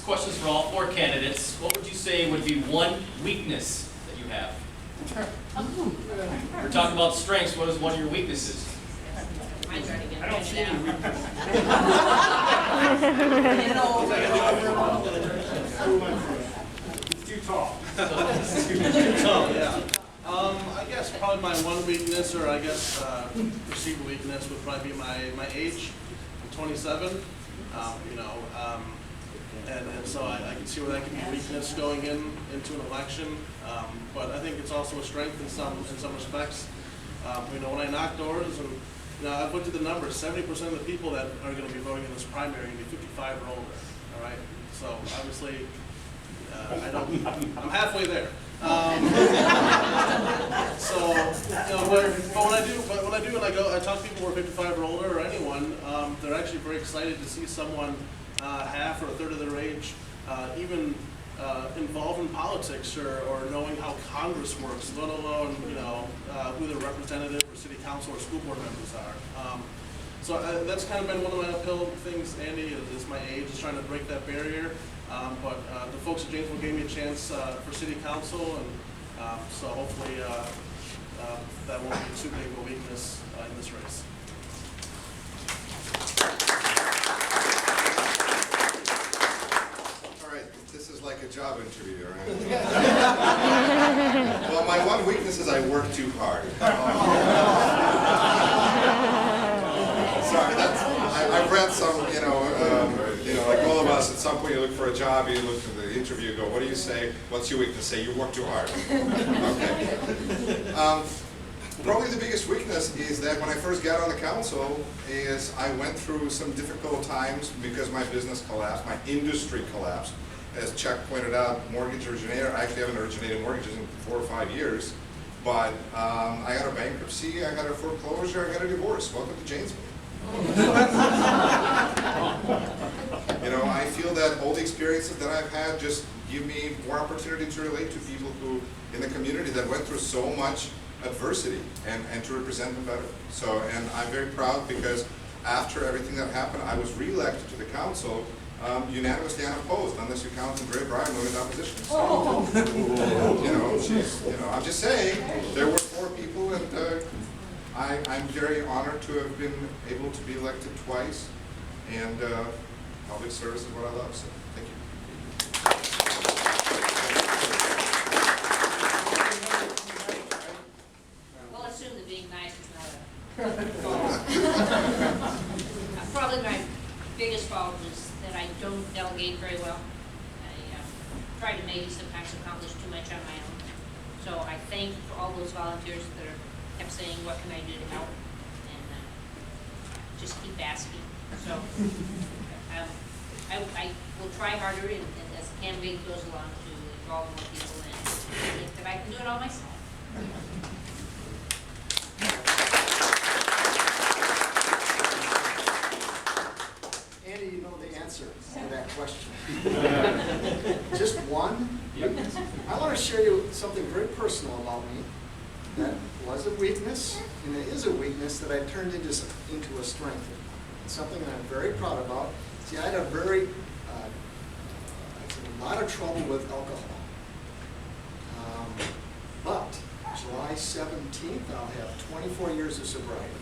question's for all four candidates. What would you say would be one weakness that you have? We're talking about strengths. What is one of your weaknesses? Mine's already getting I don't see any pointed It's too tall. Yeah. I guess probably my one weakness, or I guess perceived weakness, would probably be my age. I'm 27. And so I can see where that can be a weakness going into an election. But I think it's also a strength in some respects. When I knock doors, and I've looked at the numbers. 70% of the people that are going to be voting in this primary are going to be 55 or older. All right. So obviously, I'm halfway there. But when I do, and I talk to people who are 55 or older, or anyone, they're actually very excited to see someone half or a third of their age, even involved in politics or knowing how Congress works, let alone who their representative or city council or school board members are. So that's kind of been one of my uphill things, Andy, is my age, is trying to break that barrier. But the folks at Janesville gave me a chance for city council, and so hopefully that won't be too big of a weakness in this race. All right, this is like a job interview, right? Well, my one weakness is I work too hard. Sorry, I've read some, like all of us, at some point you look for a job, you look for the interview, go, what do you say? What's your weakness? Say, you work too hard. Okay. Probably the biggest weakness is that when I first got on the council, is I went through some difficult times because my business collapsed, my industry collapsed. As Chuck pointed out, mortgage originator, I actually haven't originated mortgages in 4 or 5 years, but I got a bankruptcy, I got a foreclosure, I got a divorce. Welcome to Janesville. I feel that all the experiences that I've had just give me more opportunity to relate to people who in the community that went through so much adversity and to represent them better. So, and I'm very proud because after everything that happened, I was re-elected to the council unanimously unopposed, unless you count Dre Bryan with opposition. So, I'm just saying, there were 4 people, and I'm very honored to have been able to be elected twice, and public service is what I love, so thank you. We'll assume that being nice is not probably my biggest fault is that I don't delegate very well. I try to maybe sometimes accomplish too much on my own. So I thank for all those volunteers that kept saying, what can I do to help? And just keep asking. So I will try harder, and as the campaign goes along, to involve more people, and I think that I can do it all myself. Andy, you know the answer to that question. Just one? I want to share you something very personal about me that was a weakness, and it is a weakness that I turned into a strength. It's something that I'm very proud about. See, I had a lot of trouble with alcohol. But July 17th, I'll have 24 years of sobriety.